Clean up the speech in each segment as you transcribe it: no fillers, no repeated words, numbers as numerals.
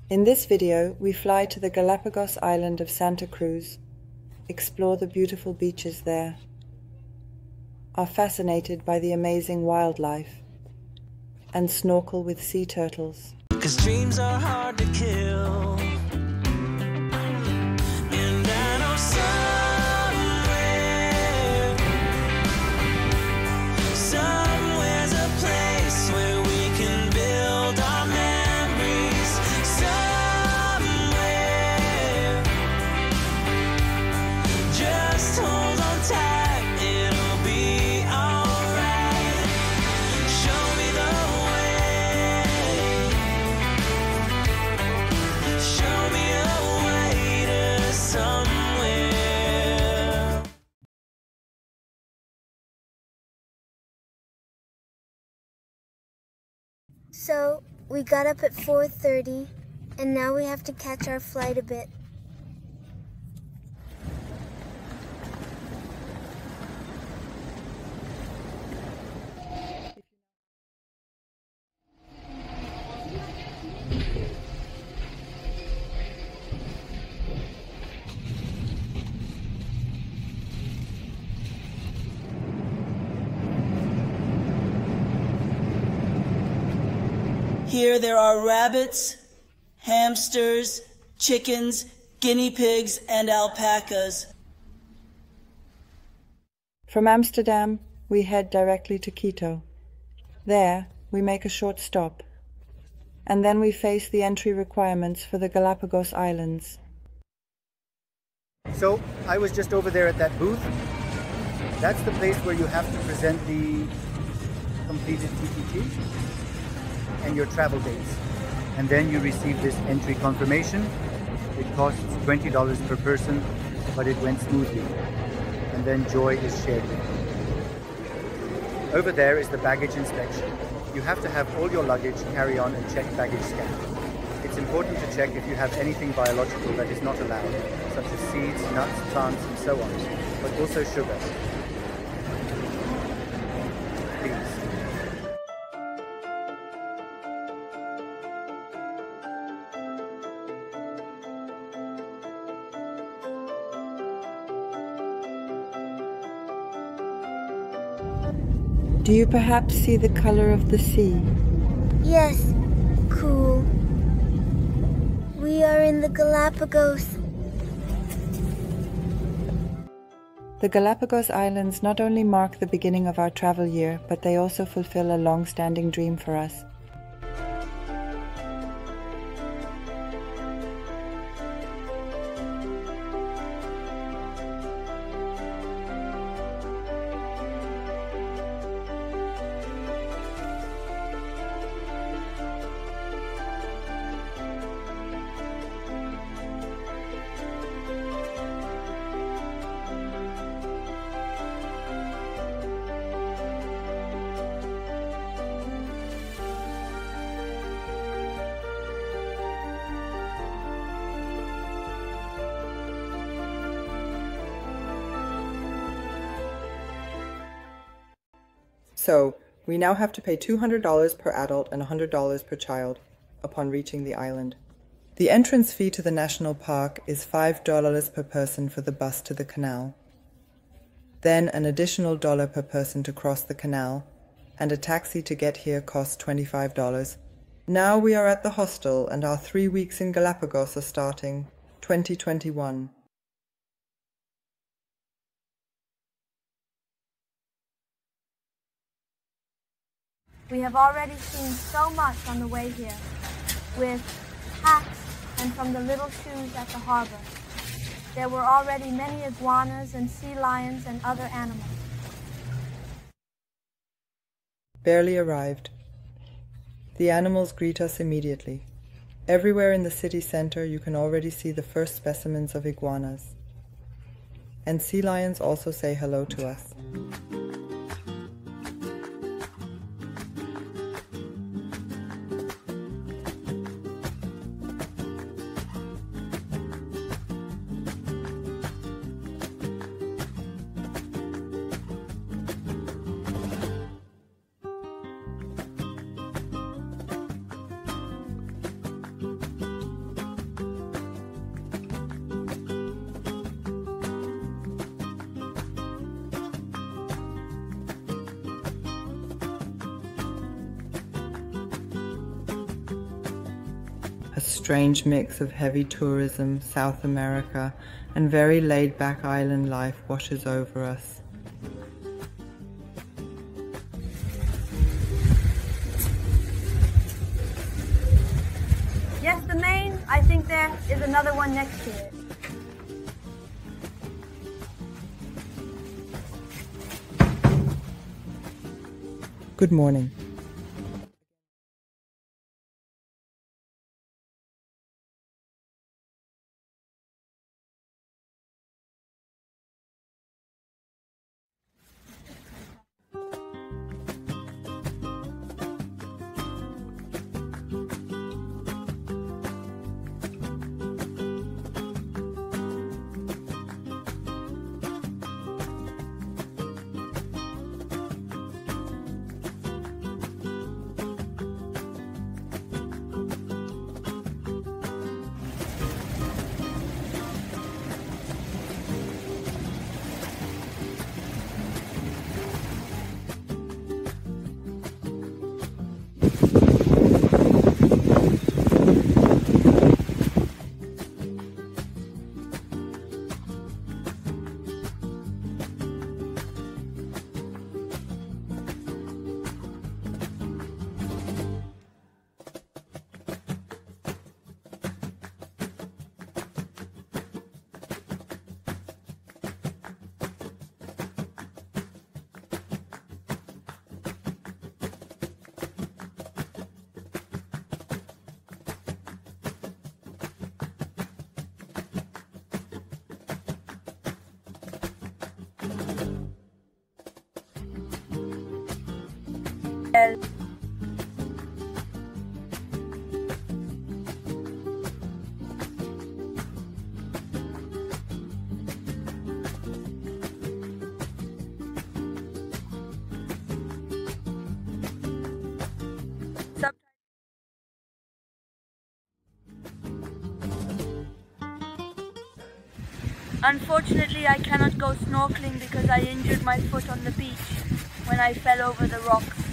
In this video, we fly to the Galapagos island of Santa Cruz, explore the beautiful beaches there, are fascinated by the amazing wildlife, and snorkel with sea turtles. 'Cause dreams are hard to kill. And I know somewhere's a place where we can build our memories. Somewhere, just hold on tight, it'll be alright. Show me the way, show me a way to somewhere. So, we got up at 4:30, and now we have to catch our flight a bit. Here there are rabbits, hamsters, chickens, guinea pigs, and alpacas. From Amsterdam, we head directly to Quito. There, we make a short stop, and then we face the entry requirements for the Galapagos Islands. So, I was just over there at that booth. That's the place where you have to present the completed TPT and your travel dates. And then you receive this entry confirmation. It costs $20 per person, but it went smoothly. And then joy is shared with you. Over there is the baggage inspection. You have to have all your luggage, carry-on and check baggage scan. It's important to check if you have anything biological that is not allowed, such as seeds, nuts, plants and so on, but also sugar. Please. Do you perhaps see the color of the sea? Yes, cool. We are in the Galapagos. The Galapagos Islands not only mark the beginning of our travel year, but they also fulfill a long-standing dream for us. So, we now have to pay $200 per adult and $100 per child upon reaching the island. The entrance fee to the national park is $5 per person for the bus to the canal. Then an additional $1 per person to cross the canal, and a taxi to get here costs $25. Now we are at the hostel and our 3 weeks in Galapagos are starting 2021. We have already seen so much on the way here, with hats and from the little shoes at the harbor. There were already many iguanas and sea lions and other animals. Barely arrived. The animals greet us immediately. Everywhere in the city center you can already see the first specimens of iguanas. And sea lions also say hello to us. A strange mix of heavy tourism, South America, and very laid-back island life washes over us. Yes, the main. I think there is another one next to it. Good morning. Unfortunately, I cannot go snorkeling because I injured my foot on the beach when I fell over the rocks.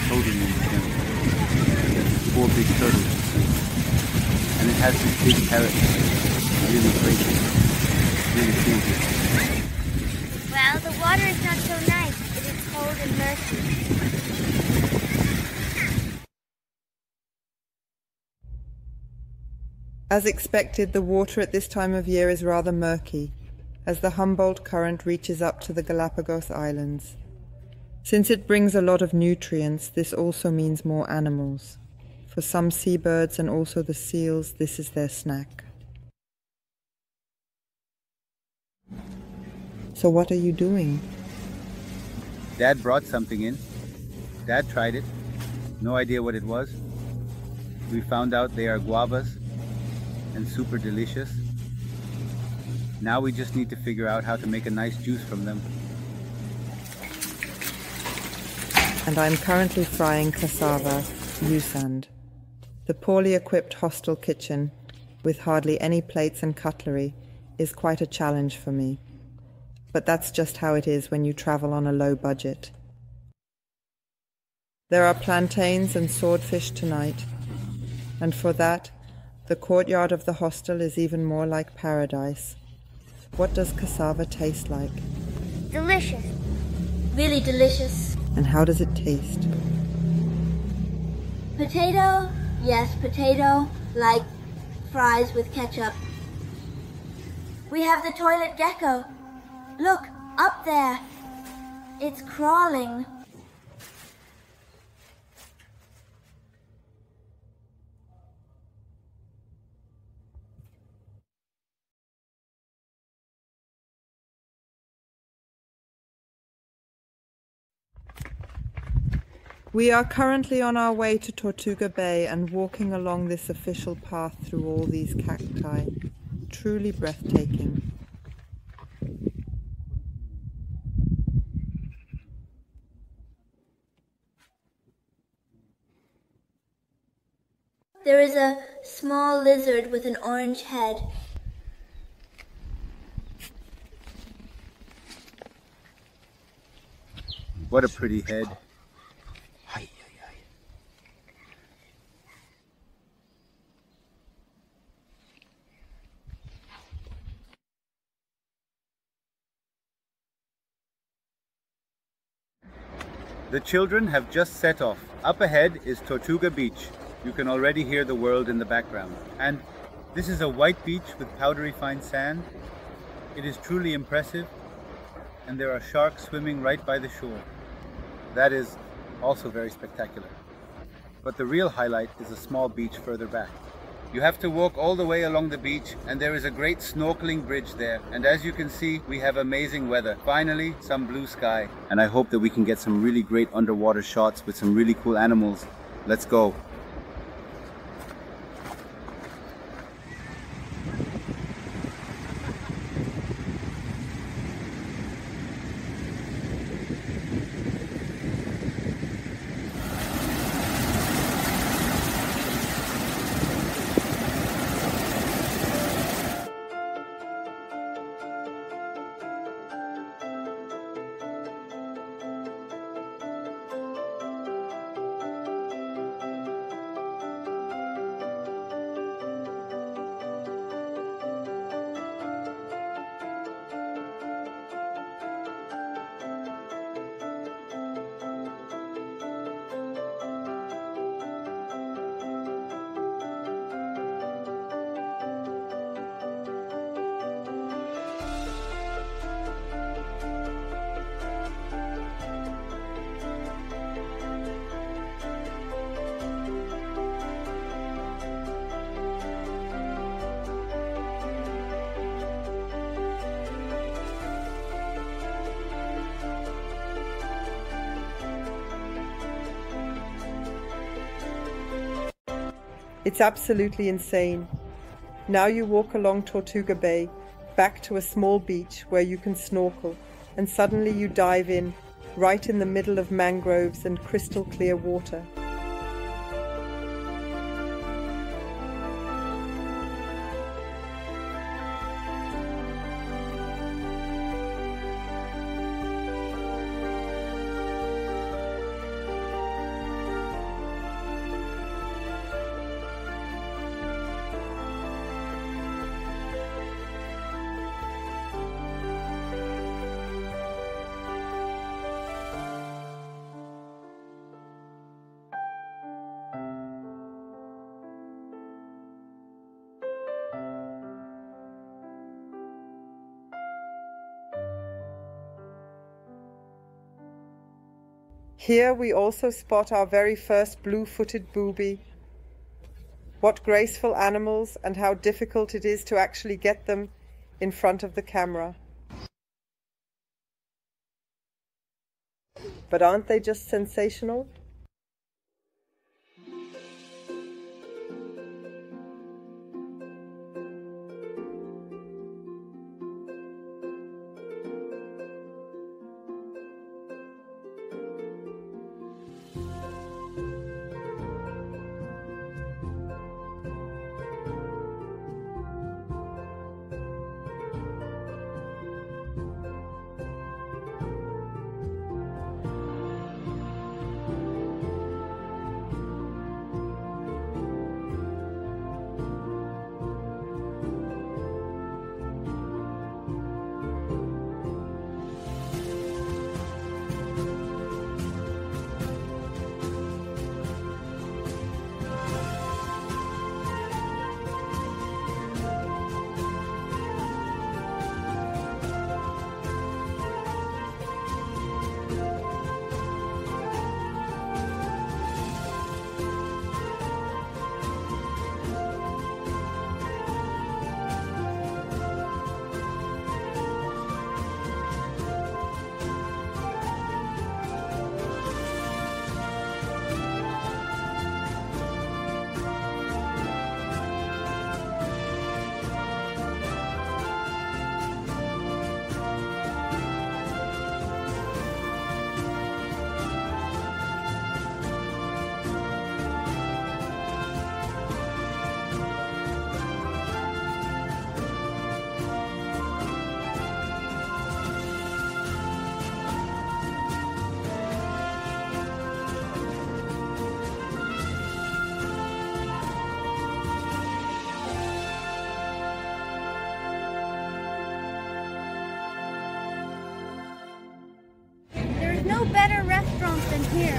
Holding in the camera. 4 big turtles. And it has this big parrot. Really crazy. Really cool here. Well, the water is not so nice. It is cold and murky. As expected, the water at this time of year is rather murky, as the Humboldt Current reaches up to the Galapagos Islands. Since it brings a lot of nutrients, this also means more animals. For some seabirds and also the seals, this is their snack. So what are you doing? Dad brought something in. Dad tried it. No idea what it was. We found out they are guavas and super delicious. Now we just need to figure out how to make a nice juice from them. And I'm currently frying cassava, Usand. The poorly equipped hostel kitchen, with hardly any plates and cutlery, is quite a challenge for me. But that's just how it is when you travel on a low budget. There are plantains and swordfish tonight, and for that, the courtyard of the hostel is even more like paradise. What does cassava taste like? Delicious. Really delicious. And how does it taste? Potato? Yes, potato, like fries with ketchup. We have the toilet gecko. Look, up there. It's crawling. We are currently on our way to Tortuga Bay and walking along this official path through all these cacti. Truly breathtaking. There is a small lizard with an orange head. What a pretty head. The children have just set off. Up ahead is Tortuga Beach. You can already hear the world in the background. And this is a white beach with powdery fine sand. It is truly impressive. And there are sharks swimming right by the shore. That is also very spectacular. But the real highlight is a small beach further back. You have to walk all the way along the beach, and there is a great snorkeling bridge there. And as you can see, we have amazing weather. Finally, some blue sky. And I hope that we can get some really great underwater shots with some really cool animals. Let's go. It's absolutely insane. Now you walk along Tortuga Bay, back to a small beach where you can snorkel, and suddenly you dive in, right in the middle of mangroves and crystal clear water. Here we also spot our very first blue-footed booby. What graceful animals, and how difficult it is to actually get them in front of the camera. But aren't they just sensational? here.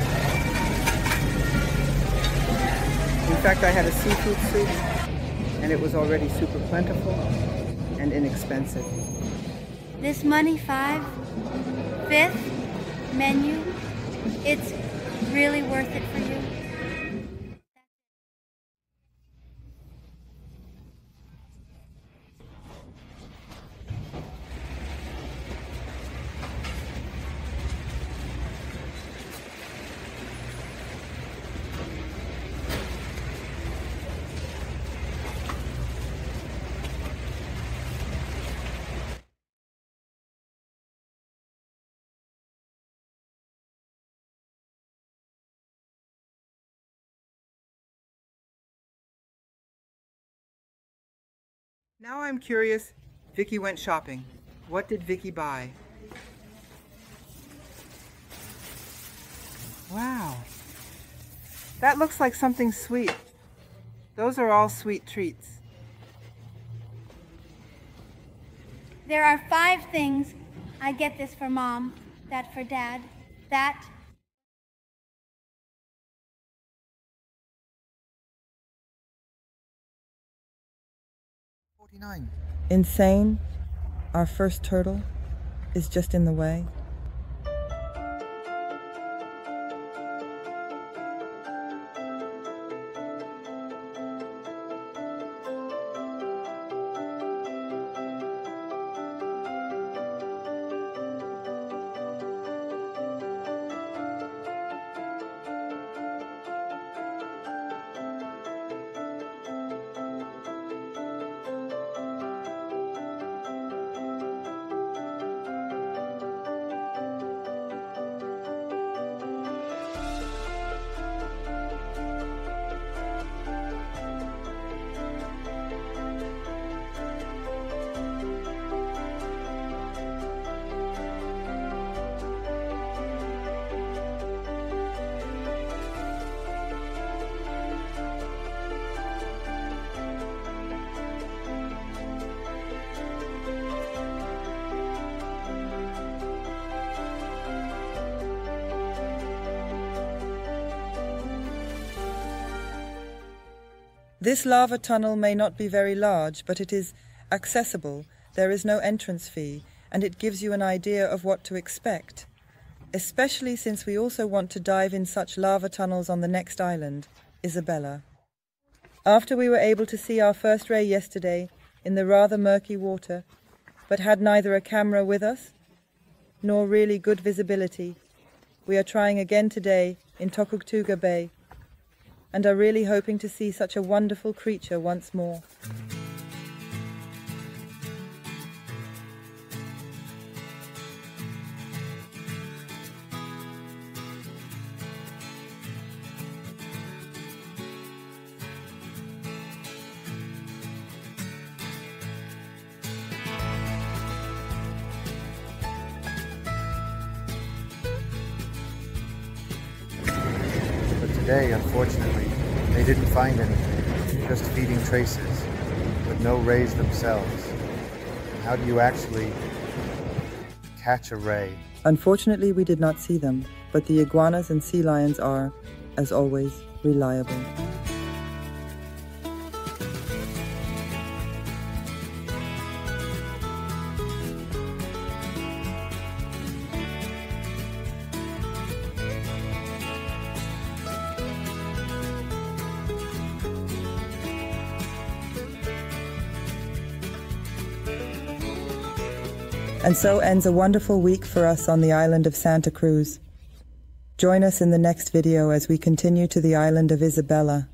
In fact, I had a seafood soup, and it was already super plentiful and inexpensive. This Money 5th menu, it's really worth it for you. Now I'm curious, Vicky went shopping. What did Vicky buy? Wow. That looks like something sweet. Those are all sweet treats. There are 5 things. I get this for Mom, that for Dad, that. Insane, our first turtle, is just in the way. This lava tunnel may not be very large, but it is accessible, there is no entrance fee, and it gives you an idea of what to expect, especially since we also want to dive in such lava tunnels on the next island, Isabella. After we were able to see our first ray yesterday in the rather murky water, but had neither a camera with us, nor really good visibility, we are trying again today in Tokuktuga Bay, and are really hoping to see such a wonderful creature once more. Today, unfortunately, they didn't find anything, just feeding traces, with no rays themselves. How do you actually catch a ray? Unfortunately, we did not see them, but the iguanas and sea lions are, as always, reliable. And so ends a wonderful week for us on the island of Santa Cruz. Join us in the next video as we continue to the island of Isabella.